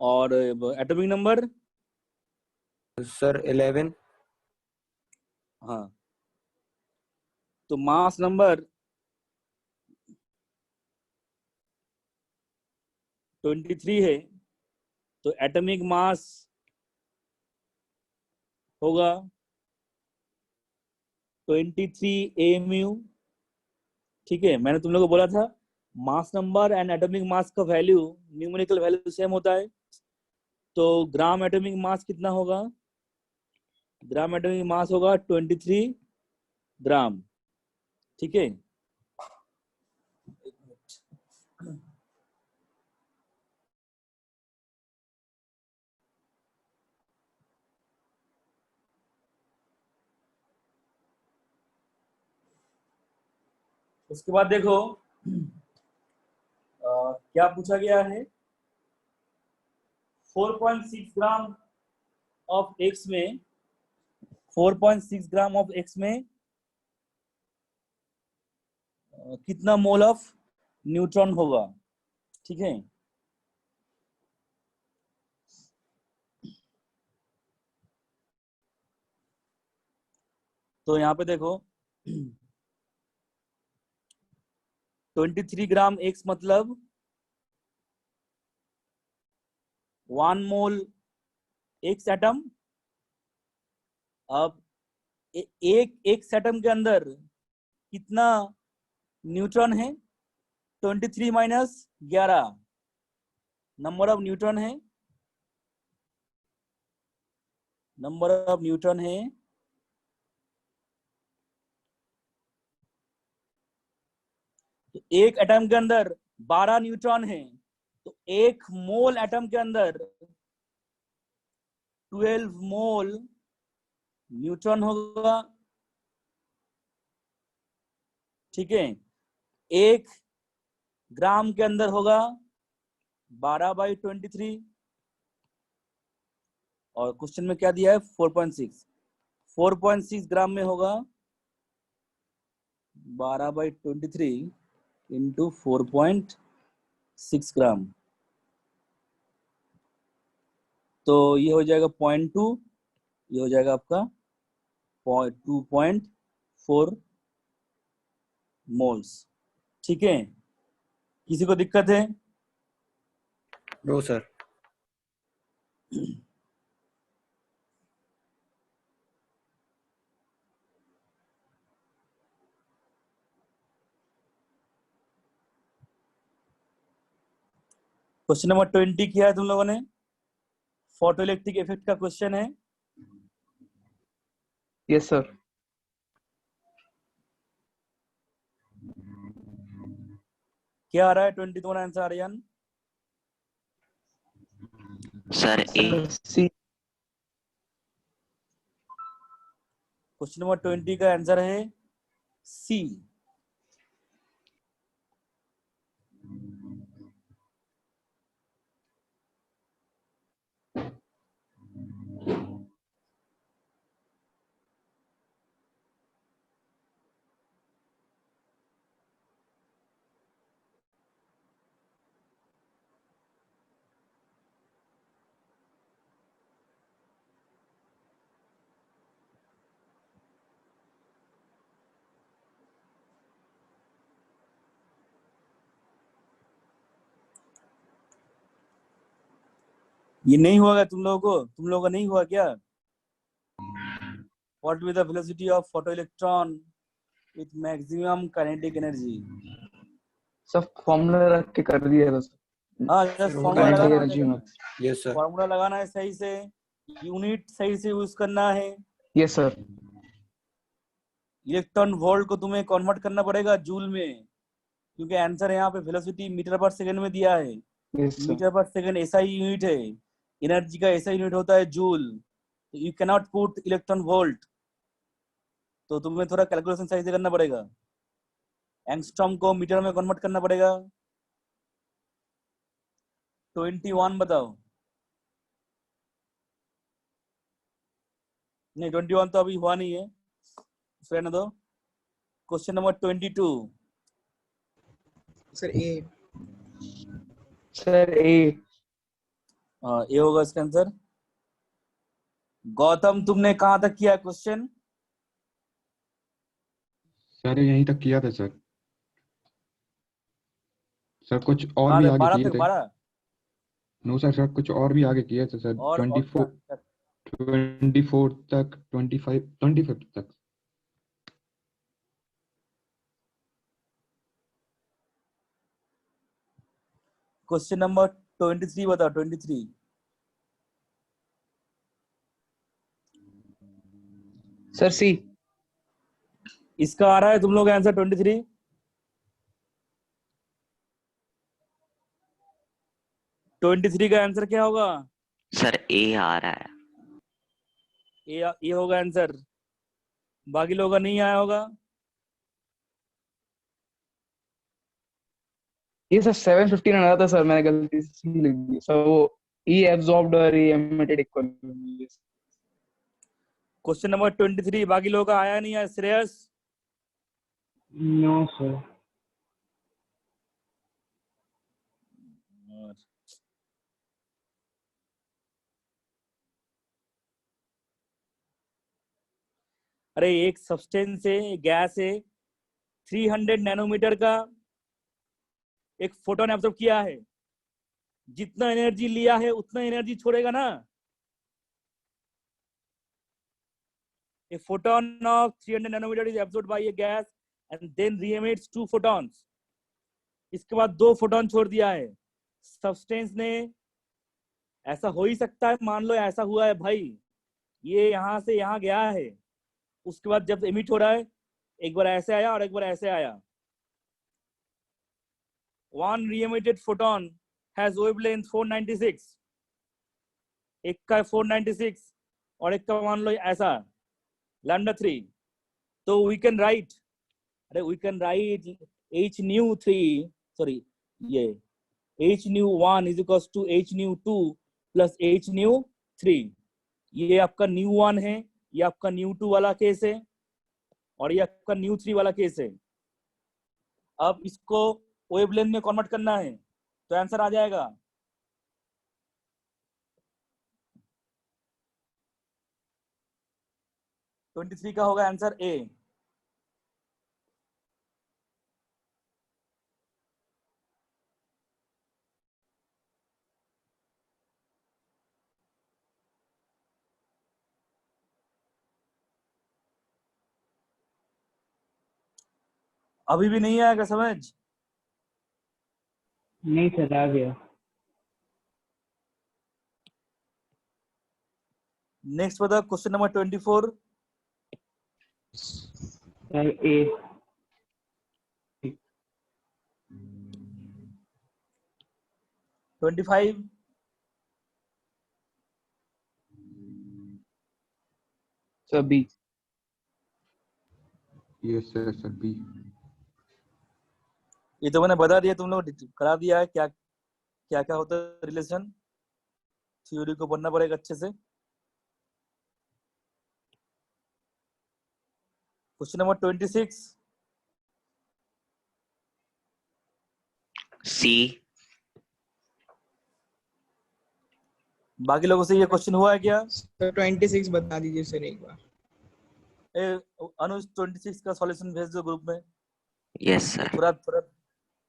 और एटॉमिक नंबर? सर 11। हाँ, तो मास नंबर 23 है, तो एटॉमिक मास होगा 23 AMU। ठीक है, मैंने तुम लोगों को बोला था mass number and atomic mass का वैल्यू, न्यूमेरिकल वैल्यू सेम होता है। तो ग्राम एटॉमिक मास कितना होगा? ग्राम एटॉमिक मास होगा 23 ग्राम। ठीक है, उसके बाद देखो क्या पूछा गया है। 4.6 ग्राम ऑफ एक्स में 4.6 ग्राम ऑफ एक्स में कितना मोल ऑफ न्यूट्रॉन होगा। ठीक है, तो यहाँ पे देखो 23 ग्राम एक्स मतलब 1 मोल एक्स एटम। अब एक एटम के अंदर कितना न्यूट्रॉन है? 23 माइनस 11 नंबर ऑफ न्यूट्रॉन है। नंबर ऑफ न्यूट्रॉन है तो एक एटम के अंदर 12 न्यूट्रॉन है तो एक मोल एटम के अंदर 12 मोल न्यूट्रॉन होगा। ठीक है, एक ग्राम के अंदर होगा 12/23 और क्वेश्चन में क्या दिया है 4.6 ग्राम में होगा 12/23 इंटू 4.6 ग्राम तो ये हो जाएगा 0.2, ये हो जाएगा आपका 2.4 मोल्स। ठीक है, किसी को दिक्कत है? No sir. क्वेश्चन नंबर 20 किया है तुम लोगों ने, फोटो इलेक्ट्रिक इफेक्ट का क्वेश्चन है। Yes sir. क्या आ रहा है 20 तुम्हारा आंसर आर्यन? सर ए। सी। क्वेश्चन नंबर 20 का आंसर है सी। ये नहीं हुआ क्या तुम लोगों को? तुम लोगों का नहीं हुआ क्या? What will be the velocity of photoelectron with maximum kinetic energy? सब फॉर्मूला रख के कर दिया था हाँ, जस्ट वो फॉर्मूला kinetic लगाना एनर्जी है, में। Yes sir. फॉर्मूला लगाना है सही से, यूनिट सही से यूज करना है। Yes sir. इलेक्ट्रॉन वोल्ट को तुम्हें कन्वर्ट करना पड़ेगा जूल में, क्योंकि आंसर यहाँ पे वेलोसिटी मीटर पर सेकंड में दिया है। Yes sir. मीटर पर सेकंड ऐसा ही यूनिट है, एनर्जी का ऐसा यूनिट होता है जूल। तो you cannot put electron volt, तो तुम्हें थोड़ा कैलकुलेशन सही से करना पड़ेगा। एंगस्ट्रॉम को मीटर में कन्वर्ट करना पड़ेगा। 21 बताओ। नहीं, 21 तो अभी हुआ नहीं है, रहने दो। Question number 22। सर ए। सर ए। ये होगा इसका आंसर। गौतम, तुमने कहां तक किया क्वेश्चन? सर यहीं तक किया था सर। सर कुछ और कहां भी तक? आगे 12 किए तक? थे। 12 नो सर, सर कुछ और भी आगे किए थे सर। और 24 क्या? 24 तक, 25 25 तक। क्वेश्चन नंबर 23 बताओ। 23 सर सी। इसका आ रहा है तुम लोग आंसर 23? ट्वेंटी थ्री का आंसर क्या होगा? सर ए आ रहा है। ये होगा आंसर। बाकी लोगों का नहीं आया होगा। ये सर 715 आ रहा था सर, मैंने गलती से सी लिख दिया सर। वो ई एब्जॉर्ब्ड और E emitted equal. Question number 23 बाकी लोगों का आया नहीं है। श्रेयस? No sir. अरे एक सब्सटेंस है, गैस है, 300 नैनोमीटर का एक फोटोन एब्जॉर्ब किया है। जितना एनर्जी लिया है उतना एनर्जी छोड़ेगा ना। A photon of 300 nanometer is absorbed by a gas and then re-emits 2 photons. इसके बाद 2 फोटोन छोड़ दिया है सब्सटेंस ने। ऐसा हो ही सकता है, मान लो ऐसा हुआ है भाई, ये यहाँ से यहाँ गया है, उसके बाद जब एमिट हो रहा है एक बार ऐसे आया और एक बार ऐसे आया. One re-emitted photon has wavelength 496. एक का 496 और एक का मान लो ऐसा λ3. तो we can write h nu 3, sorry, ये h nu 1 is equals to h nu 2 plus h nu 3. ये आपका nu 1 है, ये आपका nu 2 वाला केस है और ये आपका nu 3 वाला केस है. अब इसको वेवलेंथ में कन्वर्ट करना है तो आंसर आ जाएगा 23 का होगा आंसर ए. अभी भी नहीं आएगा समझ? नहीं सर, आ गया. नेक्स्ट बता question number 24. Sir A. 25. Sir B. Yes sir B. ये तो मैंने बता दिया, तुम लोग करा दिया है क्या क्या क्या होता है रिलेशन. थ्योरी को पढ़ना पड़ेगा अच्छे से. Question number 26. सी. बाकी लोगों से ये क्वेश्चन हुआ है क्या? सर 26 बता दीजिए सर एक बार. अनुज 26 का सॉल्यूशन भेज दो ग्रुप में. Yes sir.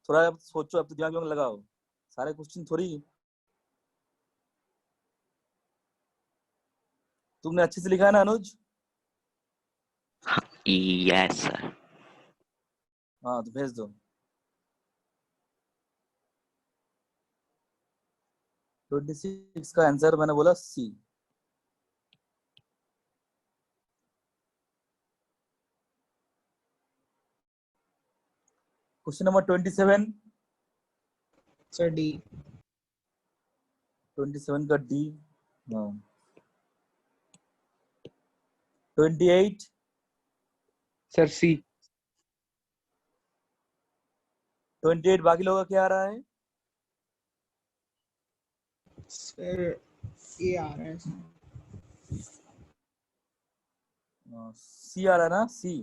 थोड़ा सोचो, अब तो दिमाग में लगाओ. सारे क्वेश्चन थोड़ी तुमने अच्छे से लिखा है ना अनुज? Yes sir. हाँ तो भेज दो. तो 26 का आंसर मैंने बोला C. Question number 27. Sir D. 27 का डी. हाँ. 28. सर सी. 28 बाकी लोगों का क्या आ रहा है? सर ए आ रहा है. सी आ रहा है ना? सी.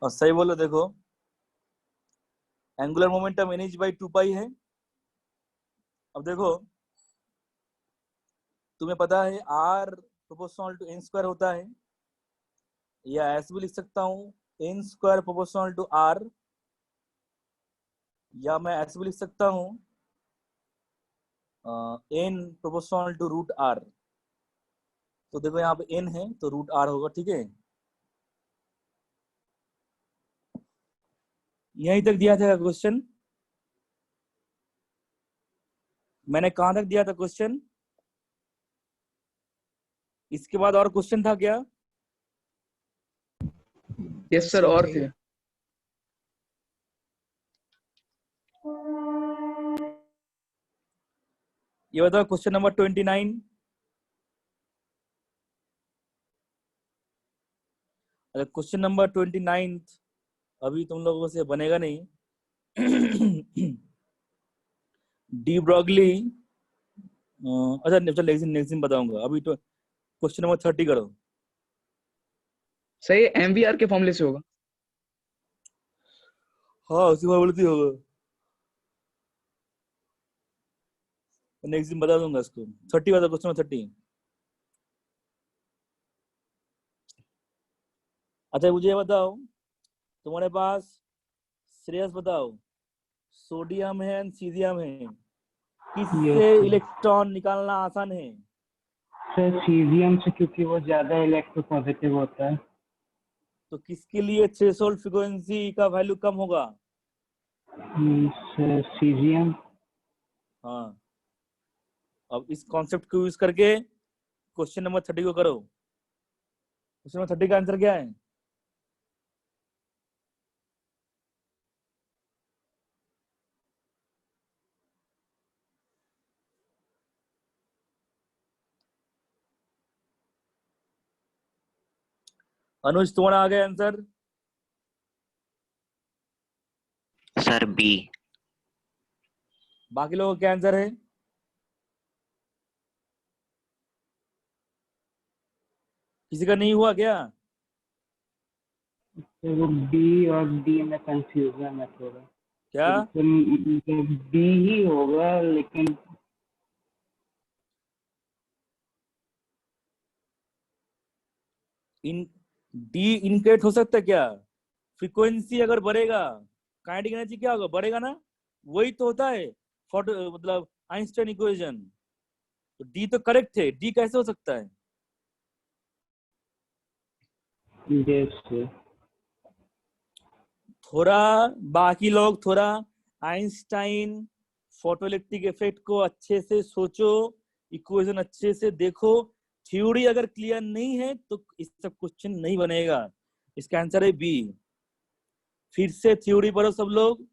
और सही बोलो. देखो angular momentum NH by 2 pi है. अब देखो तुम्हें पता है R proportional to n square होता है, या ऐसे भी लिख सकता हूँ n square proportional to R, या मैं ऐसे भी लिख सकता हूँ n proportional to root R. तो देखो यहाँ पे n है तो रूट R होगा. ठीक है, यहीं तक दिया था क्वेश्चन. मैंने कहां तक दिया था क्वेश्चन? इसके बाद और क्वेश्चन था क्या? यस सर, और थे. ये बताओ क्वेश्चन नंबर 29. अगर क्वेश्चन नंबर 29 अभी तुम लोगों से बनेगा नहीं. De Broglie. अच्छा चल नेक्स्ट दिन बताऊंगा. अभी तो क्वेश्चन नंबर 30 करो. सही. एमवीआर के फॉर्मूले से होगा. हाँ उसी फॉर्मूले से होगा. नेक्स्ट दिन बता दूंगा इसको. 30 वाला क्वेश्चन नंबर 30. अच्छा मुझे ये बताओ, तुम्हारे पास श्रेयस बताओ, सोडियम है सीजियम है, किससे इलेक्ट्रॉन निकालना आसान है? सर सीजियम से, क्योंकि वो ज्यादा इलेक्ट्रोपॉजिटिव होता है. तो किसके लिए थ्रेशोल्ड फ्रीक्वेंसी का वैल्यू कम होगा? Sir caesium. हाँ, अब इस कॉन्सेप्ट को यूज करके क्वेश्चन नंबर 30 को करो। क्वेश्चन नंबर 30 का आंसर क्या है? अनुज तुम्हारा आ गया आंसर? Sir B. बाकी लोगों का क्या आंसर है? किसी का नहीं हुआ क्या? तो वो बी और डी में कंफ्यूजन है थोड़ा। क्या बी ही होगा लेकिन इन डी इनकरेक्ट हो सकता है क्या? फ्रीक्वेंसी अगर बढ़ेगा काइनेटिक एनर्जी क्या होगा? बढ़ेगा ना, वही तो होता है फोटो मतलब आइंस्टाइन इक्वेशन। तो डी तो करेक्ट है, डी कैसे हो सकता है? जैसे थोड़ा बाकी लोग थोड़ा आइंस्टाइन फोटोइलेक्ट्रिक इफेक्ट को अच्छे से सोचो, इक्वेशन अच्छे से देखो। थ्योरी अगर क्लियर नहीं है तो इस सब क्वेश्चन नहीं बनेगा। इसका आंसर है बी। फिर से थ्योरी पढ़ो सब लोग,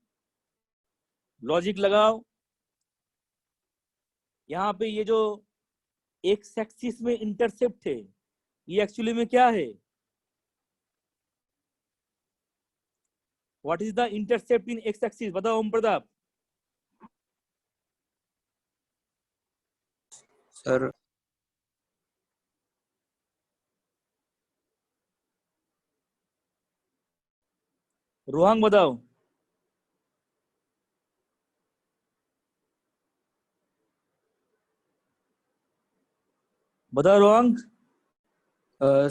लॉजिक लगाओ। यहाँ पे ये जो एक्स एक्सिस में इंटरसेप्ट है, ये एक्चुअली में क्या है? What is the intercept in X axis? बताओ ओम प्रताप। सर रोहंग बताओ। बताओ रोहंग।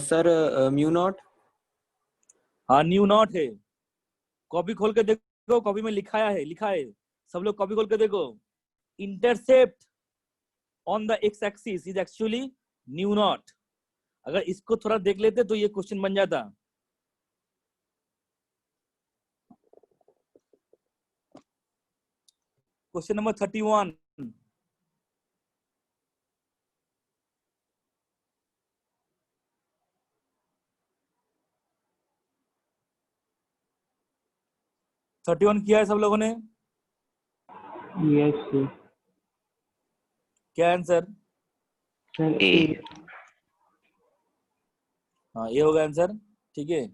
Sir mu naught. हाँ न्यू नॉट है। कॉपी खोल के देखो, कॉपी में लिखा है। सब लोग कॉपी खोल के देखो। Intercept on the x axis is actually new not. अगर इसको थोड़ा देख लेते तो ये क्वेश्चन बन जाता। Question number 31। किया है सब लोगों ने? Yes sir. क्या आंसर? सर ए। ए। हाँ ये होगा आंसर। ठीक है,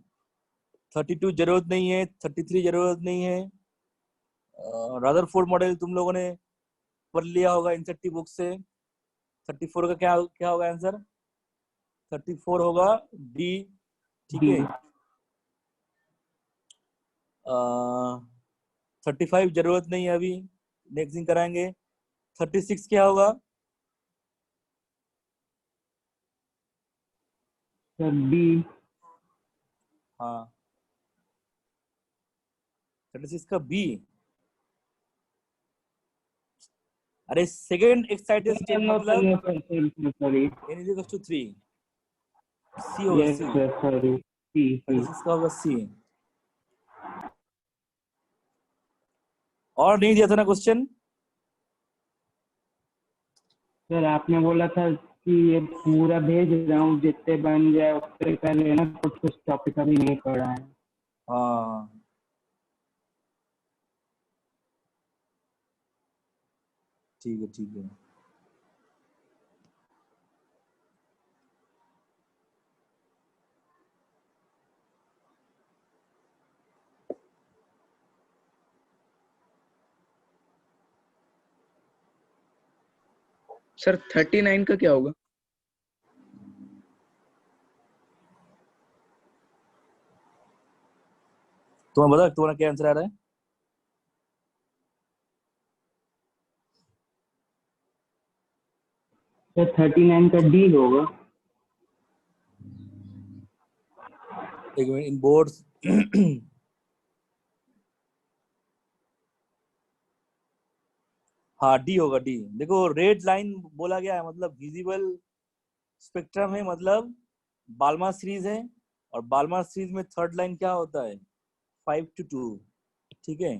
32 जरूरत नहीं है, 33 जरूरत नहीं है। रदरफोर्ड मॉडल तुम लोगों ने पढ़ लिया होगा एनसीईआरटी बुक से। 34 का क्या क्या होगा आंसर? 34 होगा डी। ठीक डी। है, 35 जरूरत नहीं है, अभी नेक्स्ट कराएंगे। 36 क्या होगा? Sir B. हाँ 36 का बी। अरे सेकेंड एक्साइटेड स्टेट मतलब sorry. n is equals to 3। C होगा yes C. Sir sorry C C. 36 का होगा सी। और नहीं दिया था ना क्वेश्चन? सर आपने बोला था कि ये पूरा भेज रहा हूँ, जितने बन जाए उतने कर लेना, कुछ टॉपिक अभी नहीं पढ़ा है। हाँ ठीक है ठीक है। सर 39 का क्या होगा? तुम्हें बता तुम्हारा क्या आंसर आ रहा है? सर 39 का डी होगा। एक मिनट, इन बोर्ड्स हाँ डी होगा डी। देखो रेड लाइन बोला गया है मतलब विजिबल स्पेक्ट्रम है, मतलब बाल्मा सीरीज है। और बाल्मा सीरीज में थर्ड लाइन क्या होता है? 5 to 2। ठीक है,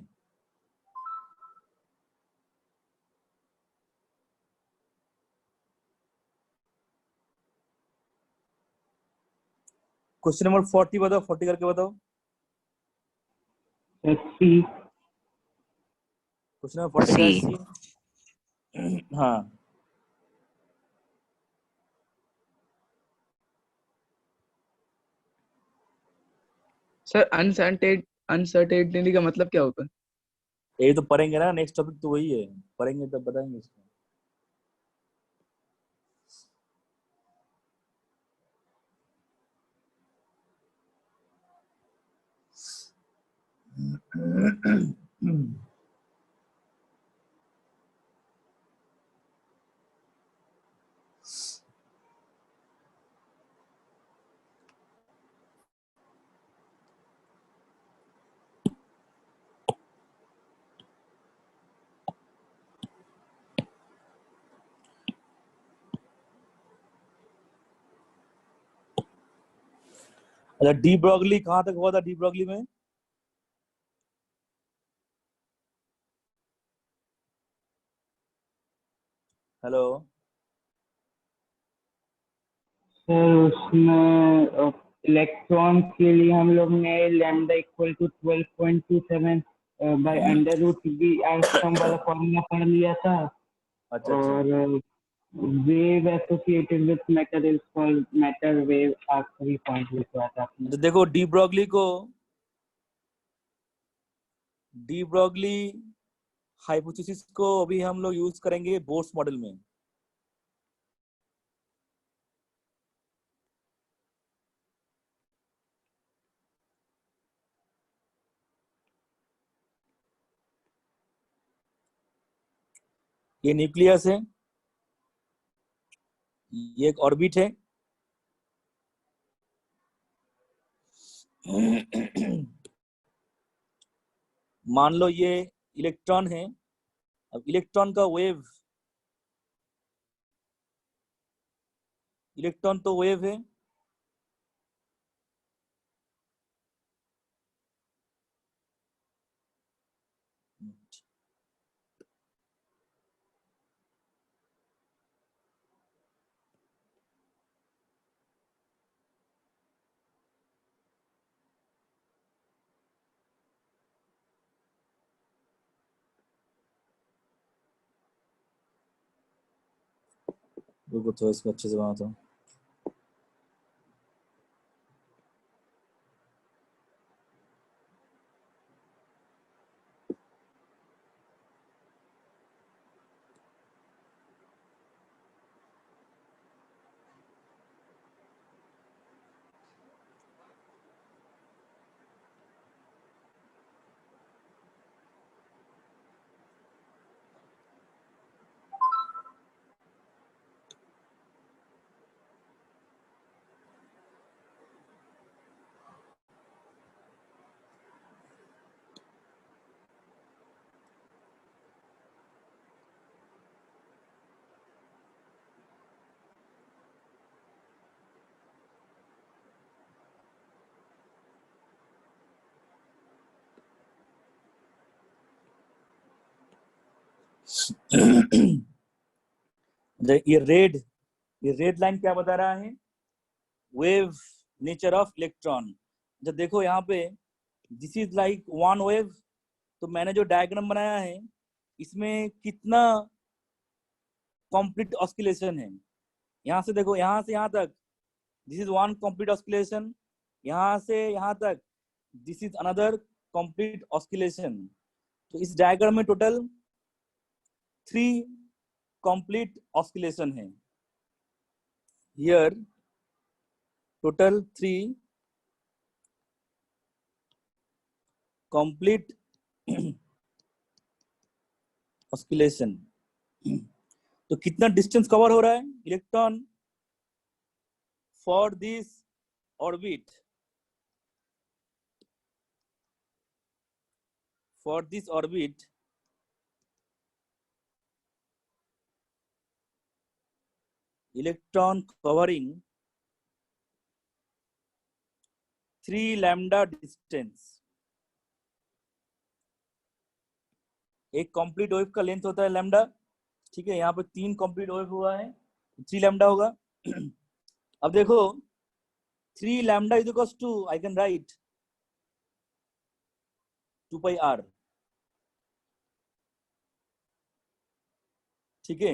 क्वेश्चन नंबर 40 बताओ, 40 करके बताओ। सी। क्वेश्चन नंबर 40 का C. सी। हाँ, सर अनसर्टेनिटी का मतलब क्या होता है? यही तो पढ़ेंगे ना, नेक्स्ट टॉपिक तो वही है, पढ़ेंगे तब बताएंगे इसको। अच्छा, डी ब्रॉगली कहाँ तक हुआ था? डी ब्रॉगली में हेलो, सर उसमें इलेक्ट्रॉन के लिए हम लोग ने lambda equal to 12.27 by under root V angstrom वाला फॉर्मूला पढ़ लिया था। अच्छा अच्छा, और wave associated with matter is called matter wave, आखिरी पॉइंट लिखवा था आपने। तो देखो डी ब्रॉगली हाइपोथेसिस को अभी हम लोग यूज करेंगे बोर्स मॉडल में। ये न्यूक्लियस है, ये एक ऑर्बिट है, मान लो ये इलेक्ट्रॉन है। अब इलेक्ट्रॉन तो वेव है, रुको तो इसको अच्छे से बनाता हूँ। ये रेड लाइन क्या बता रहा है? Wave nature of electron. जब देखो यहाँ पे this is like one wave, तो मैंने जो डायग्राम बनाया है इसमें कितना कंप्लीट ऑस्किलेशन है। यहाँ से देखो, यहाँ से यहाँ तक this is one complete oscillation, यहाँ से यहाँ तक this is another complete oscillation. तो इस डायग्राम में टोटल 3 कंप्लीट ऑस्किलेशन है। Here total 3 complete oscillation. तो कितना डिस्टेंस कवर हो रहा है electron for this orbit? For this orbit electron covering 3 lambda distance. एक कंप्लीट वेव का लेंथ होता है लैम्डा, ठीक है। यहाँ पे 3 कंप्लीट वेव हुआ है, 3 लैम्डा होगा। अब देखो 3 lambda is equals to, I can write 2 pi r. ठीक है,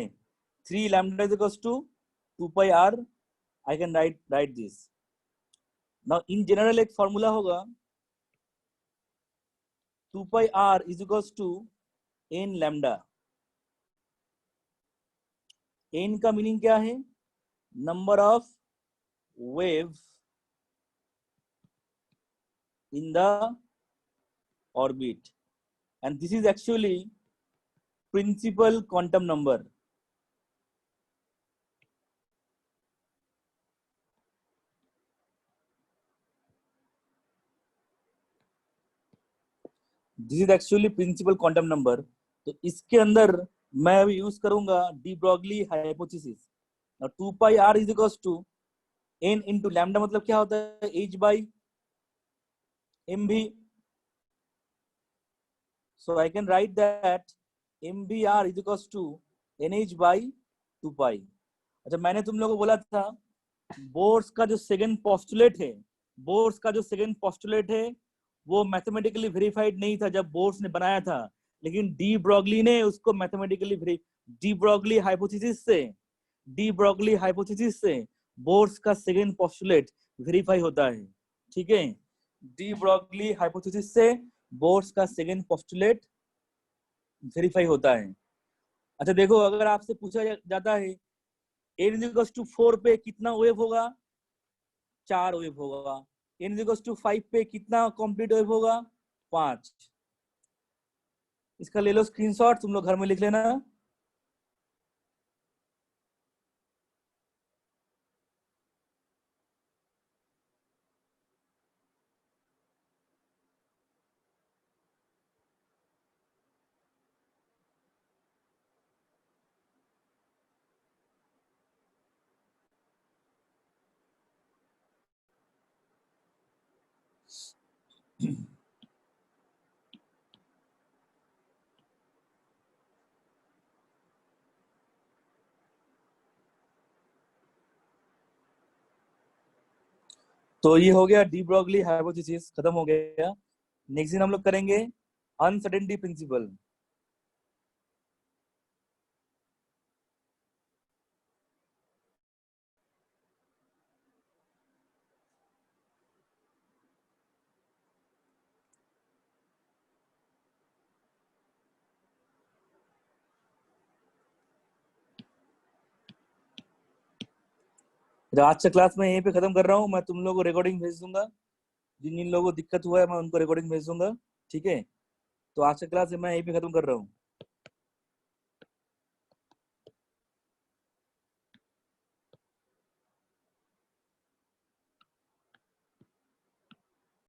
3 lambda is equals to 2 pi r. I can write this. Now in general एक फॉर्मूला होगा 2 pi r is equals to n lambda. n का meaning क्या है? Number of wave in the orbit, and this is actually principal quantum number. This is actually principal quantum number. तो इसके अंदर मैं अभी यूज करूंगा de Broglie hypothesis. Now 2 pi r is equals to n into lambda, मतलब क्या होता है? h by mv. So I can write that mvr is equals to nh by 2 pi. अच्छा, मैंने तुम लोगों को बोला था बोर्स का जो सेकंड पोस्टुलेट है वो मैथमेटिकली वेरीफाइड नहीं था जब बोर्स ने बनाया था, लेकिन डी ब्रॉगली ने उसको मैथमेटिकली डी ब्रॉगली हाइपोथेसिस से बोर्स का सेकंड पोस्टुलेट वेरीफाई होता है. ठीक है, डी ब्रॉगली हाइपोथेसिस से बोर्स का सेकंड पोस्टुलेट वेरीफाई होता है. अच्छा देखो, अगर आपसे पूछा जाता है n=4 पे कितना वेव होगा? 4 वेव होगा. n=5 पे कितना कंप्लीट वेव होगा? 5. इसका ले लो स्क्रीनशॉट, तुम लोग घर में लिख लेना. तो ये हो गया डी ब्रॉगली हाइपोथेसिस, खत्म हो गया. नेक्स्ट दिन हम लोग करेंगे अनसर्टेनिटी प्रिंसिपल. आज का क्लास मैं यहीं पे खत्म कर रहा हूँ. मैं तुम लोगों को रिकॉर्डिंग भेज दूंगा. जिन जिन लोगों को दिक्कत हुआ है मैं उनको रिकॉर्डिंग भेज दूंगा. ठीक है, तो आज का क्लास मैं यहीं पे खत्म कर रहा हूँ.